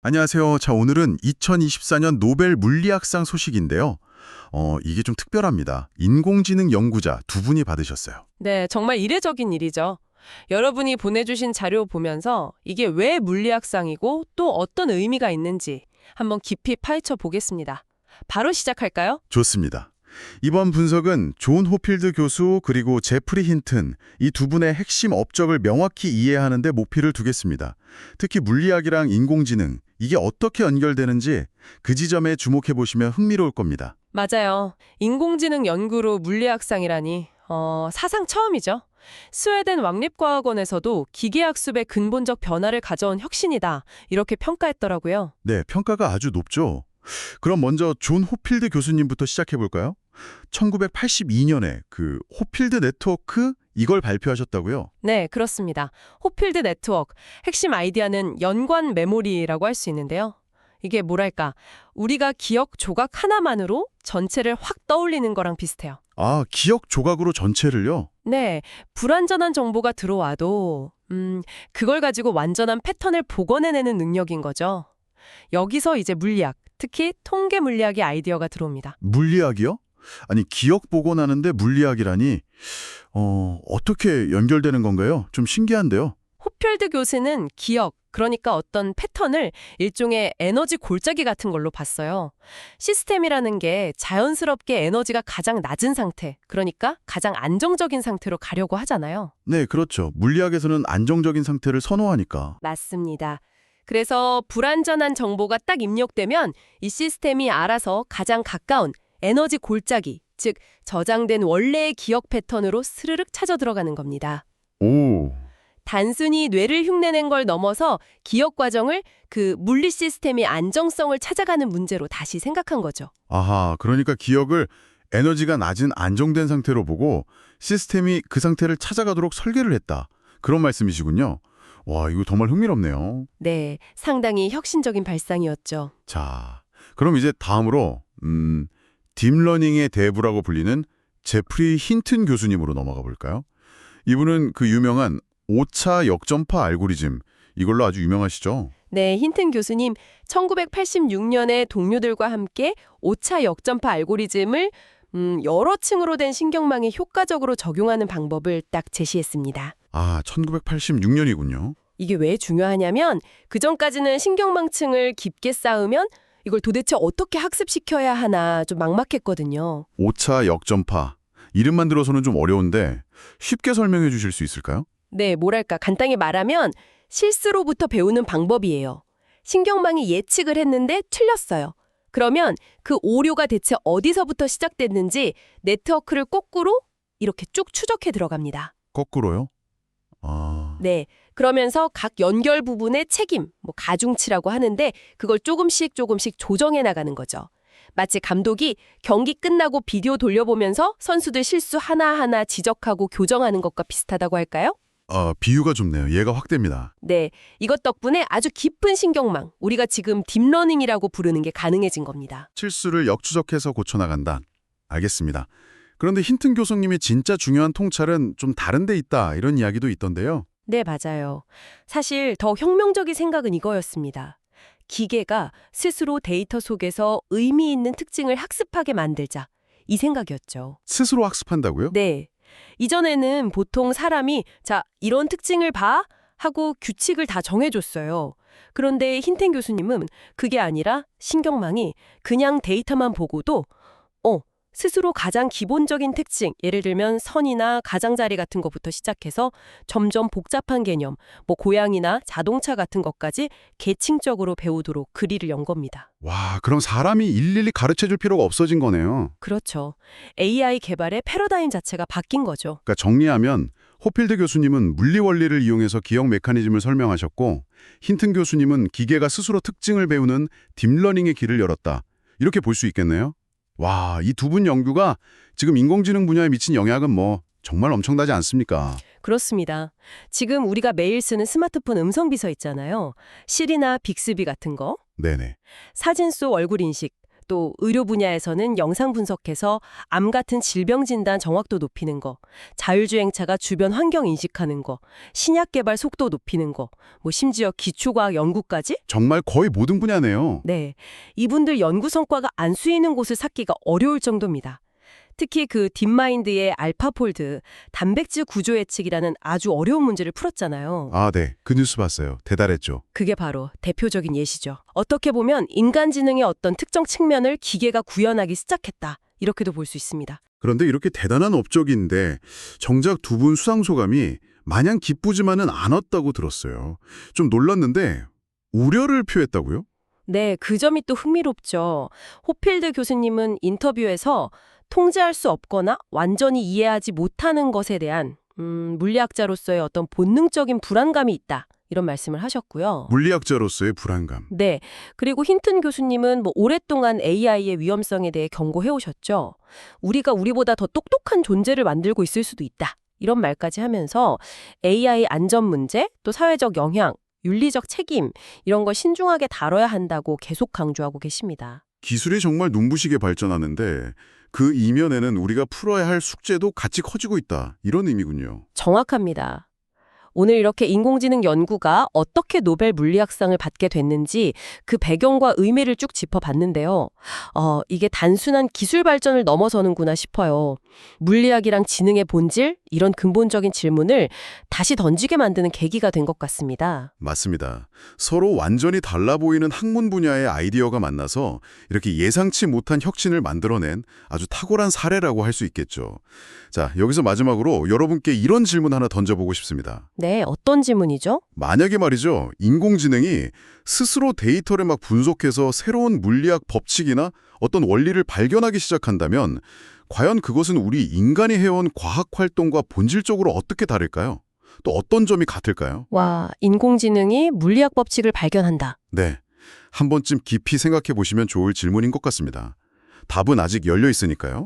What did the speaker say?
안녕하세요. 자, 오늘은 2024년 노벨 물리학상 소식인데요. 이게 좀 특별합니다. 인공지능 연구자 두 분이 받으셨어요. 네, 정말 이례적인 일이죠. 여러분이 보내주신 자료 보면서 이게 왜 물리학상이고 또 어떤 의미가 있는지 한번 깊이 파헤쳐 보겠습니다. 바로 시작할까요? 좋습니다. 이번 분석은 존 호필드 교수 그리고 제프리 힌튼 이 두 분의 핵심 업적을 명확히 이해하는 데 목표를 두겠습니다. 특히 물리학이랑 인공지능, 이게 어떻게 연결되는지 그 지점에 주목해 보시면 흥미로울 겁니다. 맞아요. 인공지능 연구로 물리학상이라니 사상 처음이죠. 스웨덴 왕립과학원에서도 기계학습의 근본적 변화를 가져온 혁신이다. 이렇게 평가했더라고요. 네, 평가가 아주 높죠. 그럼 먼저 존 호필드 교수님부터 시작해 볼까요? 1982년에 그 호필드 네트워크 이걸 발표하셨다고요? 네, 그렇습니다. 호필드 네트워크. 핵심 아이디어는 연관 메모리라고 할 수 있는데요. 이게 뭐랄까, 우리가 기억 조각 하나만으로 전체를 확 떠올리는 거랑 비슷해요. 아, 기억 조각으로 전체를요? 네, 불완전한 정보가 들어와도 그걸 가지고 완전한 패턴을 복원해내는 능력인 거죠. 여기서 이제 물리학, 특히 통계 물리학의 아이디어가 들어옵니다. 물리학이요? 아니, 기억 복원하는데 물리학이라니 어떻게 연결되는 건가요? 좀 신기한데요. 호필드 교수는 기억, 그러니까 어떤 패턴을 일종의 에너지 골짜기 같은 걸로 봤어요. 시스템이라는 게 자연스럽게 에너지가 가장 낮은 상태, 그러니까 가장 안정적인 상태로 가려고 하잖아요. 네, 그렇죠. 물리학에서는 안정적인 상태를 선호하니까. 맞습니다. 그래서 불완전한 정보가 딱 입력되면 이 시스템이 알아서 가장 가까운 에너지 골짜기, 즉 저장된 원래의 기억 패턴으로 스르륵 찾아 들어가는 겁니다. 오, 단순히 뇌를 흉내낸 걸 넘어서 기억 과정을 그 물리 시스템의 안정성을 찾아가는 문제로 다시 생각한 거죠. 아하, 그러니까 기억을 에너지가 낮은 안정된 상태로 보고 시스템이 그 상태를 찾아가도록 설계를 했다. 그런 말씀이시군요. 와, 이거 정말 흥미롭네요. 네, 상당히 혁신적인 발상이었죠. 자, 그럼 이제 다음으로 딥러닝의 대부라고 불리는 제프리 힌튼 교수님으로 넘어가 볼까요? 이분은 그 유명한 오차 역전파 알고리즘, 이걸로 아주 유명하시죠? 네, 힌튼 교수님 1986년에 동료들과 함께 오차 역전파 알고리즘을 여러 층으로 된 신경망에 효과적으로 적용하는 방법을 딱 제시했습니다. 아, 1986년이군요. 이게 왜 중요하냐면 그전까지는 신경망층을 깊게 쌓으면 이걸 도대체 어떻게 학습시켜야 하나 좀 막막했거든요. 오차 역전파. 이름만 들어서는 좀 어려운데 쉽게 설명해 주실 수 있을까요? 네, 뭐랄까 간단히 말하면 실수로부터 배우는 방법이에요. 신경망이 예측을 했는데 틀렸어요. 그러면 그 오류가 대체 어디서부터 시작됐는지 네트워크를 거꾸로 이렇게 쭉 추적해 들어갑니다. 거꾸로요? 아, 네, 그러면서 각 연결 부분의 책임, 가중치라고 하는데 그걸 조금씩 조정해 나가는 거죠. 마치 감독이 경기 끝나고 비디오 돌려보면서 선수들 실수 하나하나 지적하고 교정하는 것과 비슷하다고 할까요? 비유가 좋네요. 이해가 확 됩니다. 네, 이것 덕분에 아주 깊은 신경망, 우리가 지금 딥러닝이라고 부르는 게 가능해진 겁니다. 실수를 역추적해서 고쳐나간다. 알겠습니다. 그런데 힌튼 교수님이 진짜 중요한 통찰은 좀 다른 데 있다, 이런 이야기도 있던데요. 네, 맞아요. 사실 더 혁명적인 생각은 이거였습니다. 기계가 스스로 데이터 속에서 의미 있는 특징을 학습하게 만들자. 이 생각이었죠. 스스로 학습한다고요? 네. 이전에는 보통 사람이 자, 이런 특징을 봐 하고 규칙을 다 정해줬어요. 그런데 힌텐 교수님은 그게 아니라 신경망이 그냥 데이터만 보고도 스스로 가장 기본적인 특징, 예를 들면 선이나 가장자리 같은 것부터 시작해서 점점 복잡한 개념, 고양이나 자동차 같은 것까지 계층적으로 배우도록 그리를 연 겁니다. 와, 그럼 사람이 일일이 가르쳐줄 필요가 없어진 거네요. 그렇죠. AI 개발의 패러다임 자체가 바뀐 거죠. 그러니까 정리하면 호필드 교수님은 물리 원리를 이용해서 기억 메커니즘을 설명하셨고 힌튼 교수님은 기계가 스스로 특징을 배우는 딥러닝의 길을 열었다. 이렇게 볼 수 있겠네요. 와, 이 두 분 연구가 지금 인공지능 분야에 미친 영향은 정말 엄청나지 않습니까? 그렇습니다. 지금 우리가 매일 쓰는 스마트폰 음성 비서 있잖아요. 시리나 빅스비 같은 거. 네네. 사진 속 얼굴 인식, 또 의료 분야에서는 영상 분석해서 암 같은 질병 진단 정확도 높이는 거, 자율주행차가 주변 환경 인식하는 거, 신약 개발 속도 높이는 거, 뭐 심지어 기초과학 연구까지? 정말 거의 모든 분야네요. 네, 이분들 연구 성과가 안 쓰이는 곳을 찾기가 어려울 정도입니다. 특히 그 딥마인드의 알파폴드, 단백질 구조 예측이라는 아주 어려운 문제를 풀었잖아요. 아, 네. 그 뉴스 봤어요. 대단했죠. 그게 바로 대표적인 예시죠. 어떻게 보면 인간지능의 어떤 특정 측면을 기계가 구현하기 시작했다. 이렇게도 볼 수 있습니다. 그런데 이렇게 대단한 업적인데 정작 두 분 수상 소감이 마냥 기쁘지만은 않았다고 들었어요. 좀 놀랐는데 우려를 표했다고요? 네, 그 점이 또 흥미롭죠. 호필드 교수님은 인터뷰에서 통제할 수 없거나 완전히 이해하지 못하는 것에 대한 물리학자로서의 어떤 본능적인 불안감이 있다. 이런 말씀을 하셨고요. 물리학자로서의 불안감. 네. 그리고 힌튼 교수님은 뭐 오랫동안 AI의 위험성에 대해 경고해 오셨죠. 우리가 우리보다 더 똑똑한 존재를 만들고 있을 수도 있다. 이런 말까지 하면서 AI 안전 문제, 또 사회적 영향, 윤리적 책임 이런 걸 신중하게 다뤄야 한다고 계속 강조하고 계십니다. 기술이 정말 눈부시게 발전하는데 그 이면에는 우리가 풀어야 할 숙제도 같이 커지고 있다. 이런 의미군요. 정확합니다. 오늘 이렇게 인공지능 연구가 어떻게 노벨 물리학상을 받게 됐는지 그 배경과 의미를 쭉 짚어봤는데요. 이게 단순한 기술 발전을 넘어서는구나 싶어요. 물리학이랑 지능의 본질, 이런 근본적인 질문을 다시 던지게 만드는 계기가 된 것 같습니다. 맞습니다. 서로 완전히 달라 보이는 학문 분야의 아이디어가 만나서 이렇게 예상치 못한 혁신을 만들어낸 아주 탁월한 사례라고 할 수 있겠죠. 자, 여기서 마지막으로 여러분께 이런 질문 하나 던져보고 싶습니다. 네, 어떤 질문이죠? 만약에 말이죠, 인공지능이 스스로 데이터를 막 분석해서 새로운 물리학 법칙이나 어떤 원리를 발견하기 시작한다면 과연 그것은 우리 인간이 해온 과학 활동과 본질적으로 어떻게 다를까요? 또 어떤 점이 같을까요? 와, 인공지능이 물리학 법칙을 발견한다. 네, 한 번쯤 깊이 생각해 보시면 좋을 질문인 것 같습니다. 답은 아직 열려 있으니까요.